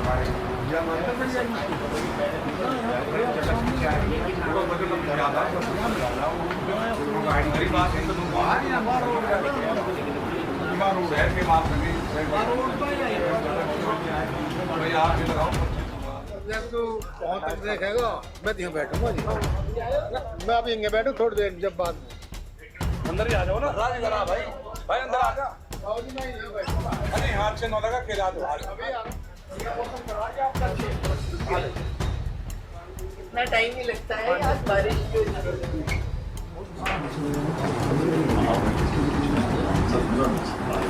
बहुत तक देखेगा। मैं तो यहाँ बैठूंगा जी। मैं अभी यहीं बैठूँ थोड़ी देर, जब बाद में अंदर ही आ जाओ ना। राज इधर आ भाई, भाई अंदर आ जा। अरे हाथ से 9 लगा खिला दो। इतना टाइम ही लगता है यार, बारिश की वजह से।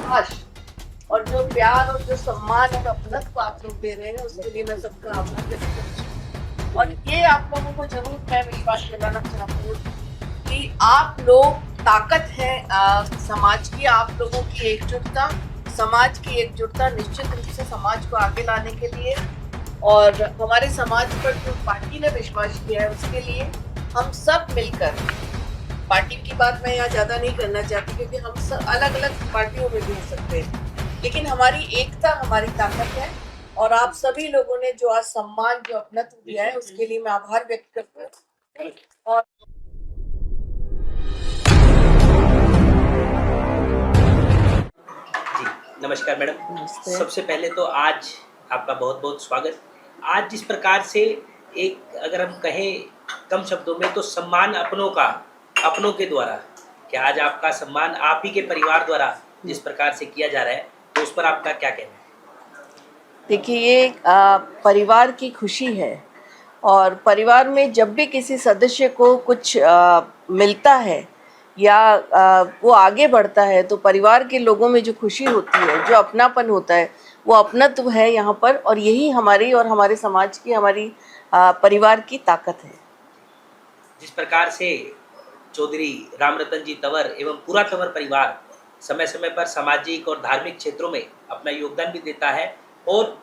आज और जो प्यार और जो सम्मान और अपनत्व को आप लोग दे रहे हैं, उसके लिए मैं सबका आभार व्यक्त करती हूँ। और ये आप लोगों को जरूर मैं विश्वास दिलाना चाहती हूँ कि आप लोग ताकत है समाज की, आप लोगों की एकजुटता, समाज की एकजुटता निश्चित रूप से समाज को आगे लाने के लिए और हमारे समाज पर जो पार्टी ने विश्वास किया है उसके लिए हम सब मिलकर, पार्टी की बात मैं यहाँ ज़्यादा नहीं करना चाहती क्योंकि हम सब अलग अलग पार्टियों में भी हो सकते हैं, लेकिन हमारी एकता हमारी ताकत है। और आप सभी लोगों ने जो आज सम्मान जो अपनत्व दिया है उसके लिए मैं आभार व्यक्त करती हूँ। और नमस्कार मैडम। सबसे पहले तो आज आपका बहुत बहुत स्वागत। आज जिस प्रकार से एक अगर हम कहें कम शब्दों में तो सम्मान अपनों का, अपनों के द्वारा, कि आज आपका सम्मान आप ही के परिवार द्वारा जिस प्रकार से किया जा रहा है, तो उस पर आपका क्या कहना है? देखिए, ये परिवार की खुशी है और परिवार में जब भी किसी सदस्य को कुछ मिलता है या वो आगे बढ़ता है तो परिवार के लोगों में जो खुशी होती है, जो अपनापन होता है, वो अपनत्व है यहाँ पर। और यही हमारी और हमारे समाज की, हमारी परिवार की ताकत है। जिस प्रकार से चौधरी रामरतन जी तंवर एवं पूरा तंवर परिवार समय समय पर सामाजिक और धार्मिक क्षेत्रों में अपना योगदान भी देता है और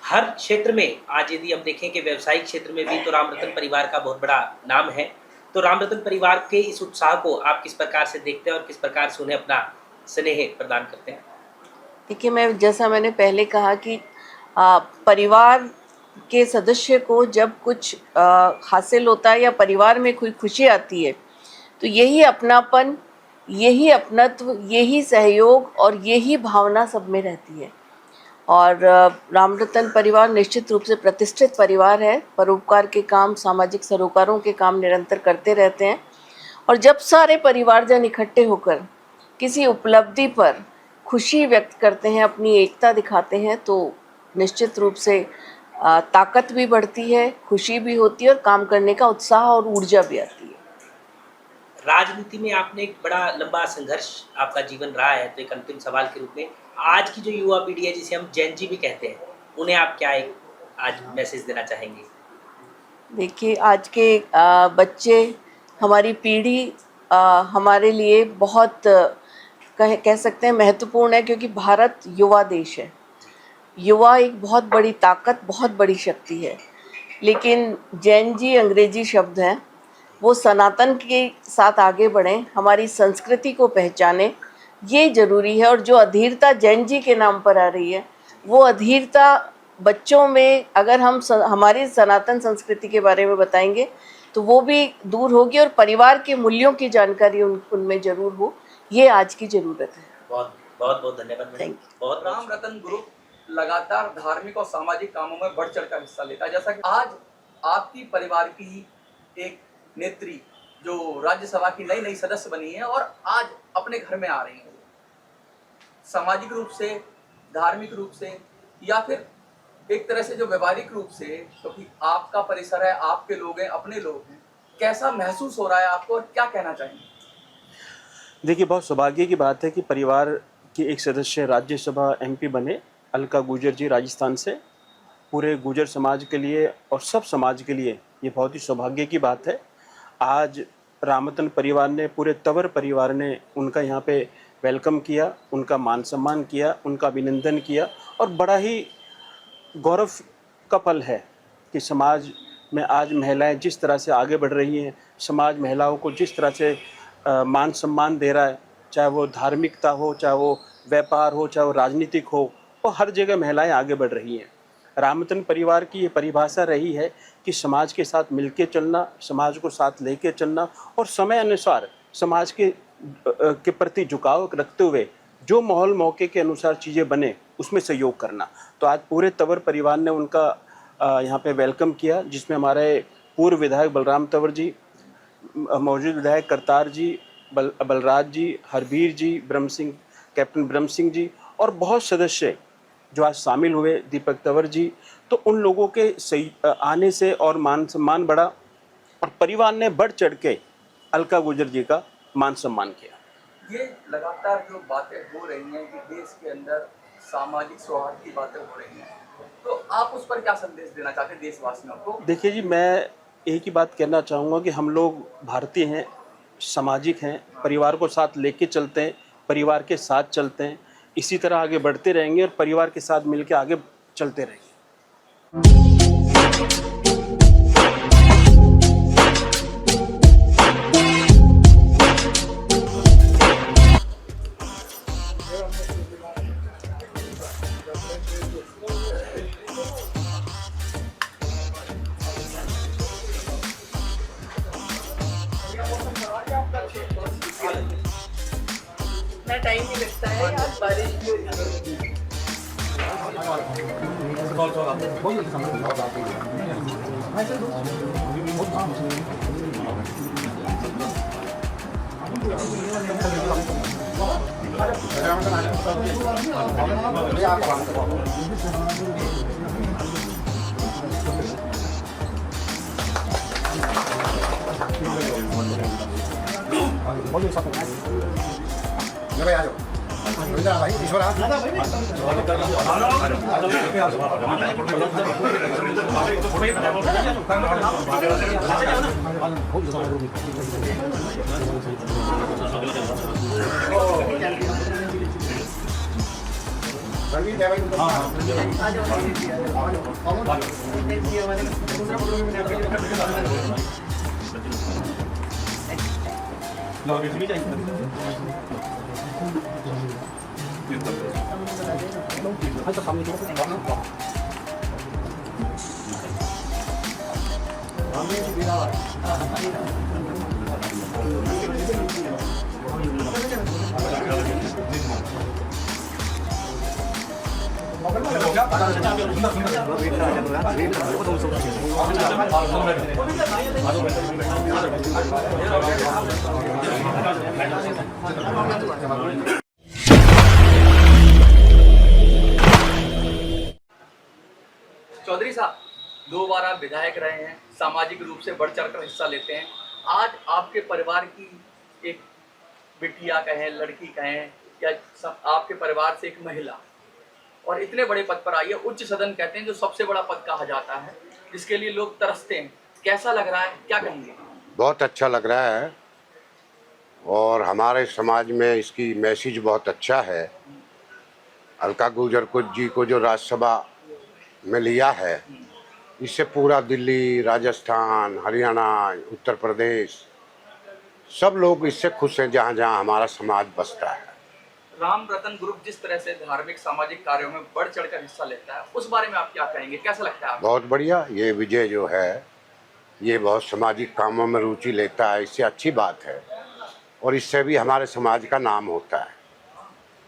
हर क्षेत्र में, आज यदि हम देखें कि व्यवसायिक क्षेत्र में भी तो रामरतन परिवार का बहुत बड़ा नाम है, तो रामरतन परिवार के इस उत्साह को आप किस प्रकार से देखते हैं और किस प्रकार से उन्हें अपना स्नेह प्रदान करते हैं? देखिए, जैसा मैंने पहले कहा कि परिवार के सदस्य को जब कुछ हासिल होता है या परिवार में कोई खुशी आती है तो यही अपनापन, यही अपनत्व, यही सहयोग और यही भावना सब में रहती है। और रामरतन परिवार निश्चित रूप से प्रतिष्ठित परिवार है। परोपकार के काम, सामाजिक सरोकारों के काम निरंतर करते रहते हैं और जब सारे परिवारजन इकट्ठे होकर किसी उपलब्धि पर खुशी व्यक्त करते हैं, अपनी एकता दिखाते हैं, तो निश्चित रूप से ताकत भी बढ़ती है, खुशी भी होती है और काम करने का उत्साह और ऊर्जा भी आती है। राजनीति में आपने एक बड़ा लंबा संघर्ष आपका जीवन रहा है, तो एक अंतिम सवाल के रूप में आज की जो युवा पीढ़ी है, जिसे हम जेन जी भी कहते हैं, उन्हें आप क्या एक आज मैसेज देना चाहेंगे? देखिए, आज के बच्चे, हमारी पीढ़ी हमारे लिए बहुत कह सकते हैं महत्वपूर्ण है क्योंकि भारत युवा देश है। युवा एक बहुत बड़ी ताकत, बहुत बड़ी शक्ति है। लेकिन जैन जी अंग्रेजी शब्द हैं, वो सनातन के साथ आगे बढ़ें, हमारी संस्कृति को पहचानें, ये ज़रूरी है। और जो अधीरता जैन जी के नाम पर आ रही है, वो अधीरता बच्चों में अगर हम हमारी सनातन संस्कृति के बारे में बताएंगे तो वो भी दूर होगी और परिवार के मूल्यों की जानकारी उनमें ज़रूर हो, ये आज की ज़रूरत है। बहुत बहुत बहुत धन्यवाद। Thank you. बहुत रामरतन ग्रुप लगातार धार्मिक और सामाजिक कामों में बढ़ चढ़कर हिस्सा लेता है। जैसा कि आज आपकी परिवार की ही एक नेत्री जो राज्यसभा की नई नई सदस्य बनी है और आज अपने घर में आ रही है, सामाजिक रूप से, धार्मिक रूप से या फिर एक तरह से जो व्यवहारिक रूप से, क्योंकि तो आपका परिसर है, आपके लोग हैं, अपने लोग हैं, कैसा महसूस हो रहा है आपको और क्या कहना चाहेंगे? देखिए, बहुत सौभाग्य की बात है कि परिवार के एक सदस्य राज्यसभा एमपी बने, अलका गुर्जर जी राजस्थान से। पूरे गुर्जर समाज के लिए और सब समाज के लिए ये बहुत ही सौभाग्य की बात है। आज रामरतन परिवार ने, पूरे तंवर परिवार ने उनका यहाँ पे वेलकम किया, उनका मान सम्मान किया, उनका अभिनंदन किया और बड़ा ही गौरव का पल है कि समाज में आज महिलाएं जिस तरह से आगे बढ़ रही हैं, समाज महिलाओं को जिस तरह से मान सम्मान दे रहा है, चाहे वो धार्मिकता हो, चाहे वो व्यापार हो, चाहे वो राजनीतिक हो, वो हर जगह महिलाएं आगे बढ़ रही हैं। रामरतन परिवार की ये परिभाषा रही है कि समाज के साथ मिलके चलना, समाज को साथ लेके चलना और समय अनुसार समाज के प्रति झुकाव रखते हुए जो माहौल मौके के अनुसार चीज़ें बने उसमें सहयोग करना। तो आज पूरे तंवर परिवार ने उनका यहाँ पे वेलकम किया, जिसमें हमारे पूर्व विधायक बलराम तंवर जी, मौजूद विधायक करतार जी, बलराज जी, हरबीर जी, ब्रह्म सिंह, कैप्टन ब्रह्म सिंह जी और बहुत सदस्य जो आज शामिल हुए, दीपक तंवर जी। तो उन लोगों के सही आने से और मान सम्मान बढ़ा और परिवार ने बढ़ चढ़ के अलका गुजर जी का मान सम्मान किया। ये लगातार जो बातें हो रही हैं कि देश के अंदर सामाजिक सौहार्द की बातें हो रही हैं, तो आप उस पर क्या संदेश देना चाहते हैं देशवासियों को? देखिए जी, मैं एक ही बात कहना चाहूँगा कि हम लोग भारतीय हैं, सामाजिक हैं, परिवार को साथ लेके चलते हैं, परिवार के साथ चलते हैं, इसी तरह आगे बढ़ते रहेंगे और परिवार के साथ मिलकर आगे चलते रहेंगे। इतना टाइम नहीं लगता है, आज बारिश भी हो रही है। चौधरी साहब, 2 बार आप विधायक रहे हैं, सामाजिक रूप से बढ़ चढ़कर हिस्सा लेते हैं। आज आपके परिवार की एक बिटिया कहें, लड़की कहें, या आपके परिवार से एक महिला और इतने बड़े पद पर आई है, उच्च सदन कहते हैं जो सबसे बड़ा पद कहा जाता है, जिसके लिए लोग तरसते हैं। कैसा लग रहा है, क्या कहेंगे? बहुत अच्छा लग रहा है और हमारे समाज में इसकी मैसेज बहुत अच्छा है। अलका गुजर जी को जो राज्यसभा में लिया है, इससे पूरा दिल्ली, राजस्थान, हरियाणा, उत्तर प्रदेश सब लोग इससे खुश हैं, जहाँ जहाँ हमारा समाज बसता है। रामरतन ग्रुप जिस तरह से धार्मिक सामाजिक कार्यों में बढ़ चढ़कर हिस्सा लेता है, उस बारे में आप क्या कहेंगे, कैसा लगता है आपको? बहुत बढ़िया। ये विजय जो है, ये बहुत सामाजिक कामों में रुचि लेता है, इससे अच्छी बात है और इससे भी हमारे समाज का नाम होता है।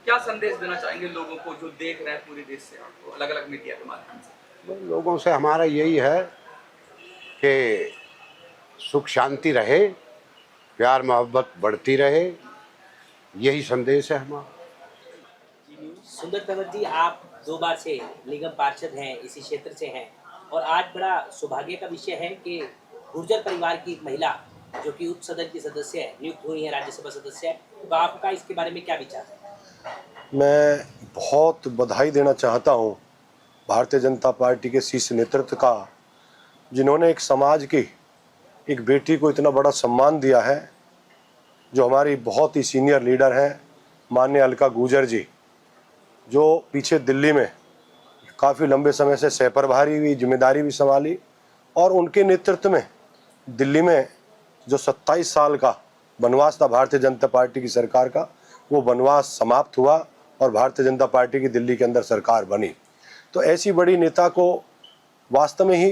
क्या संदेश देना चाहेंगे लोगों को जो देख रहे हैं पूरे देश से आपको, अलग अलग मीडिया के माध्यम से? लोगों से हमारा यही है कि सुख शांति रहे, प्यार मोहब्बत बढ़ती रहे, यही संदेश है हमारा। सुंदर तंवर जी, आप 2 बार से निगम पार्षद हैं, इसी क्षेत्र से हैं और आज बड़ा सौभाग्य का विषय है कि गुर्जर परिवार की एक महिला जो कि उच्च सदन की सदस्य है, नियुक्त हुई है, राज्यसभा सदस्य है, तो आपका इसके बारे में क्या विचार है? मैं बहुत बधाई देना चाहता हूं भारतीय जनता पार्टी के शीर्ष नेतृत्व का, जिन्होंने एक समाज की एक बेटी को इतना बड़ा सम्मान दिया है, जो हमारी बहुत ही सीनियर लीडर हैं माननीय अलका गुजर जी, जो पीछे दिल्ली में काफ़ी लंबे समय से सहप्रभारी भी, जिम्मेदारी भी संभाली और उनके नेतृत्व में दिल्ली में जो 27 साल का वनवास था भारतीय जनता पार्टी की सरकार का, वो वनवास समाप्त हुआ और भारतीय जनता पार्टी की दिल्ली के अंदर सरकार बनी। तो तो ऐसी बड़ी नेता को वास्तव में ही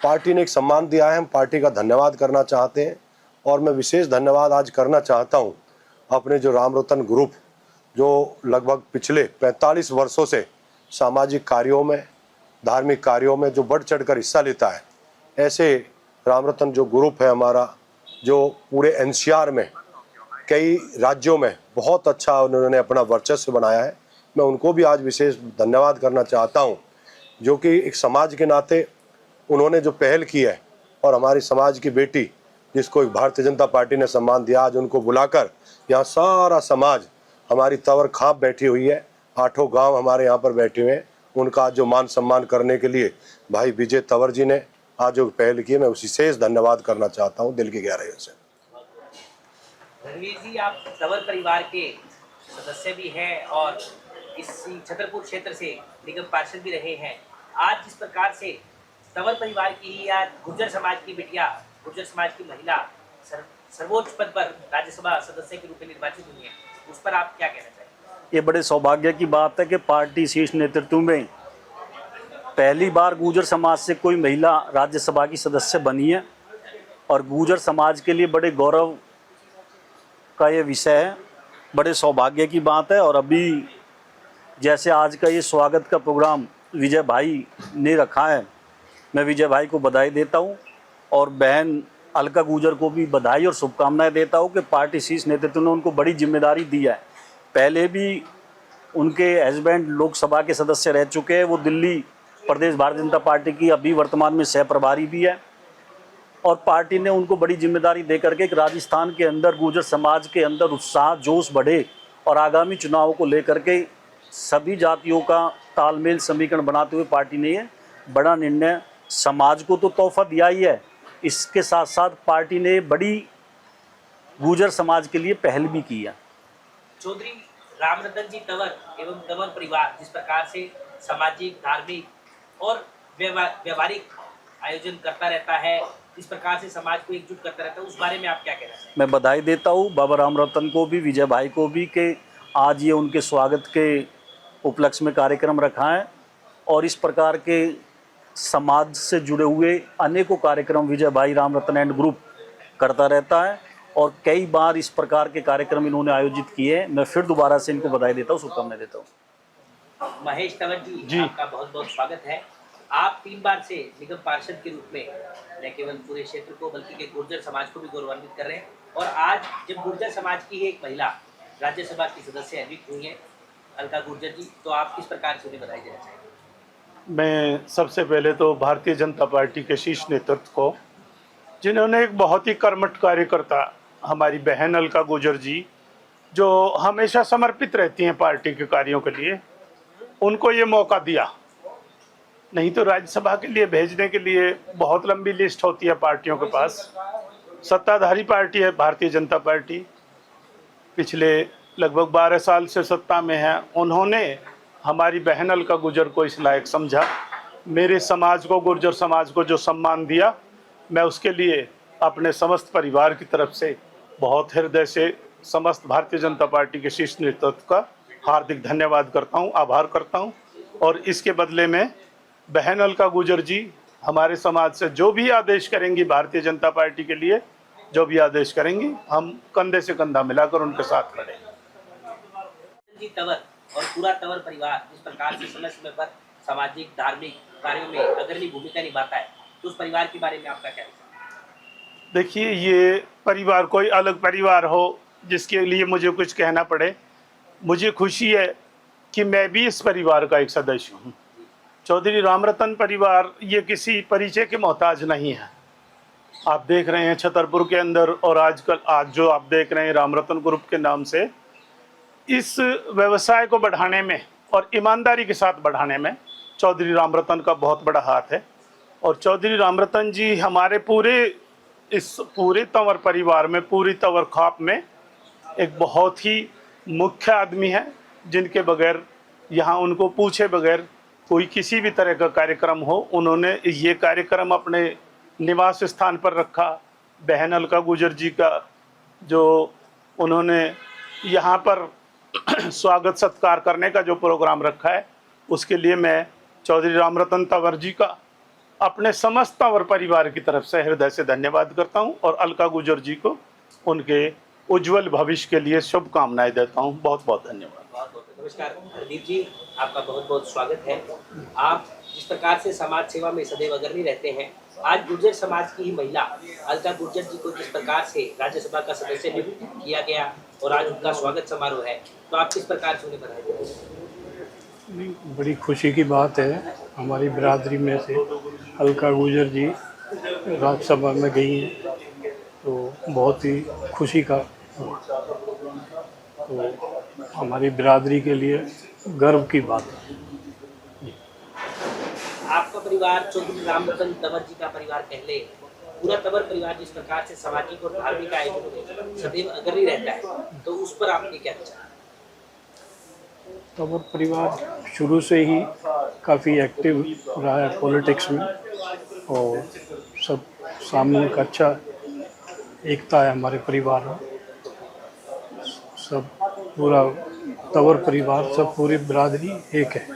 पार्टी ने एक सम्मान दिया है। हम पार्टी का धन्यवाद करना चाहते हैं और मैं विशेष धन्यवाद आज करना चाहता हूं अपने जो रामरतन ग्रुप, जो लगभग पिछले 45 वर्षों से सामाजिक कार्यों में, धार्मिक कार्यों में जो बढ़ चढ़कर हिस्सा लेता है। ऐसे रामरतन जो ग्रुप है हमारा, जो पूरे एनसीआर में कई राज्यों में बहुत अच्छा उन्होंने अपना वर्चस्व बनाया है, मैं उनको भी आज विशेष धन्यवाद करना चाहता हूं, जो कि एक समाज के नाते उन्होंने जो पहल की है और हमारी समाज की बेटी जिसको एक भारतीय जनता पार्टी ने सम्मान दिया, आज उनको बुलाकर यहाँ सारा समाज, हमारी तवर खाप बैठी हुई है, 8 गांव हमारे यहाँ पर बैठे हुए हैं, उनका जो मान सम्मान करने के लिए भाई विजय तंवर जी ने आज जो पहल की है, मैं उसी विशेष धन्यवाद करना चाहता हूँ दिल की गहराइयों से। रणवीर जी, आप तंवर परिवार के सदस्य भी हैं और इस छतरपुर क्षेत्र से निगम पार्षद भी रहे हैं। आज जिस प्रकार से तंवर परिवार की ही या गुर्जर समाज की बिटिया, गुर्जर समाज की महिला सर्वोच्च पद पर राज्यसभा सदस्य के रूप में निर्वाचित हुई है, उस पर आप क्या कहना चाहेंगे? ये बड़े सौभाग्य की बात है कि पार्टी शीर्ष नेतृत्व में पहली बार गुर्जर समाज से कोई महिला राज्यसभा की सदस्य बनी है और गुर्जर समाज के लिए बड़े गौरव का ये विषय है, बड़े सौभाग्य की बात है। और अभी जैसे आज का ये स्वागत का प्रोग्राम विजय भाई ने रखा है, मैं विजय भाई को बधाई देता हूँ और बहन अलका गुर्जर को भी बधाई और शुभकामनाएं देता हूँ कि पार्टी शीर्ष नेतृत्व ने उनको बड़ी जिम्मेदारी दी है। पहले भी उनके हस्बैंड लोकसभा के सदस्य रह चुके हैं, वो दिल्ली प्रदेश भारतीय जनता पार्टी की अभी वर्तमान में सह प्रभारी भी है और पार्टी ने उनको बड़ी जिम्मेदारी दे करके राजस्थान के अंदर गुर्जर समाज के अंदर उत्साह जोश बढ़े और आगामी चुनावों को लेकर के सभी जातियों का तालमेल समीकरण बनाते हुए पार्टी ने ये बड़ा निर्णय समाज को तो तोहफा दिया ही है, इसके साथ साथ पार्टी ने बड़ी गुर्जर समाज के लिए पहल भी की है। चौधरी रामरतन जी तंवर एवं तंवर परिवार जिस प्रकार से सामाजिक, धार्मिक और व्यवहारिक आयोजन करता रहता है, जिस प्रकार से समाज को एकजुट करता रहता है, उस बारे में आप क्या कहना चाहेंगे? मैं बधाई देता हूँ बाबा रामरतन को भी, विजय भाई को भी कि आज ये उनके स्वागत के उपलक्ष्य में कार्यक्रम रखा है और इस प्रकार के समाज से जुड़े हुए अनेकों कार्यक्रम विजय भाई रामरतन एंड ग्रुप करता रहता है और कई बार इस प्रकार के कार्यक्रम इन्होंने आयोजित किए हैं। मैं फिर दोबारा से इनको बधाई देता हूँ, शुभकामनाएं देता हूँ। महेश तंवर जी, आपका बहुत बहुत स्वागत है। आप 3 बार से निगम पार्षद के रूप में न केवल पूरे क्षेत्र को बल्कि के गुर्जर समाज को भी गौरवान्वित कर रहे हैं और आज जब गुर्जर समाज की ही एक महिला राज्यसभा की सदस्य अधिक हुई है अलका गुर्जर जी, तो आप किस प्रकार से उन्हें बधाई देना चाहेंगे? मैं सबसे पहले तो भारतीय जनता पार्टी के शीर्ष नेतृत्व को, जिन्होंने एक बहुत ही कर्मठ कार्यकर्ता हमारी बहन अलका गुर्जर जी, जो हमेशा समर्पित रहती हैं पार्टी के कार्यों के लिए, उनको ये मौका दिया। नहीं तो राज्यसभा के लिए भेजने के लिए बहुत लंबी लिस्ट होती है पार्टियों के पास। सत्ताधारी पार्टी है भारतीय जनता पार्टी, पिछले लगभग 12 साल से सत्ता में है। उन्होंने हमारी बहन अलका गुर्जर को इस लायक समझा, मेरे समाज को, गुर्जर समाज को जो सम्मान दिया, मैं उसके लिए अपने समस्त परिवार की तरफ से बहुत हृदय से समस्त भारतीय जनता पार्टी के शीर्ष नेतृत्व का हार्दिक धन्यवाद करता हूं, आभार करता हूं। और इसके बदले में बहन अलका गुर्जर जी हमारे समाज से जो भी आदेश करेंगी, भारतीय जनता पार्टी के लिए जो भी आदेश करेंगी, हम कंधे से कंधा मिलाकर उनके साथ खड़े। जी तंवर और पूरा तंवर परिवार जिस प्रकार से समय समय पर सामाजिक, धार्मिक कार्यों में अग्रणी भूमिका निभाता है, तो उस परिवार के बारे में आपका क्या विचार? देखिए, ये परिवार कोई अलग परिवार हो जिसके लिए मुझे कुछ कहना पड़े, मुझे खुशी है कि मैं भी इस परिवार का एक सदस्य हूँ। चौधरी रामरतन परिवार ये किसी परिचय के मोहताज नहीं है। आप देख रहे हैं छतरपुर के अंदर और आजकल आज जो आप देख रहे हैं रामरतन ग्रुप के नाम से, इस व्यवसाय को बढ़ाने में और ईमानदारी के साथ बढ़ाने में चौधरी रामरतन का बहुत बड़ा हाथ है। और चौधरी रामरतन जी हमारे पूरे तंवर परिवार में, पूरी तंवर खाप में एक बहुत ही मुख्य आदमी है, जिनके बगैर, यहाँ उनको पूछे बगैर कोई किसी भी तरह का कार्यक्रम हो, उन्होंने ये कार्यक्रम अपने निवास स्थान पर रखा। बहन अलका गुर्जर जी का जो उन्होंने यहाँ पर स्वागत सत्कार करने का जो प्रोग्राम रखा है, उसके लिए मैं चौधरी रामरतन तंवर जी का अपने समस्त तंवर परिवार की तरफ से हृदय से धन्यवाद करता हूं और अलका गुर्जर जी को उनके उज्जवल भविष्य के लिए शुभकामनाएं देता हूं। बहुत बहुत धन्यवाद। नमस्कार हरदीप जी, आपका बहुत बहुत स्वागत है। आप जिस प्रकार से समाज सेवा में सदैव अग्रणी रहते हैं, आज गुर्जर समाज की ही महिला अलका गुर्जर जी को जिस प्रकार से राज्यसभा का सदस्य नियुक्त किया गया और आज उनका स्वागत समारोह है, तो आप किस प्रकार से उन्हें बधाई देते हैं? नहीं, बड़ी खुशी की बात है। हमारी बिरादरी में से अलका गुर्जर जी राज्यसभा में गई हैं, तो बहुत ही खुशी का, तो हमारी बिरादरी के लिए गर्व की बात है। आपका परिवार चौधरी रामरतन तंवर जी का परिवार कहले, पूरा तंवर परिवार जिस प्रकार से सामाजिक और धार्मिक आयोजनों में सदैव अग्रणी रहता है, तो उस पर आपने क्या विचार? तंवर परिवार शुरू से ही काफ़ी एक्टिव रहा है पॉलिटिक्स में, और सब सामूहिक अच्छा एकता है हमारे परिवार में। सब पूरा तंवर परिवार, सब पूरी बिरादरी एक है।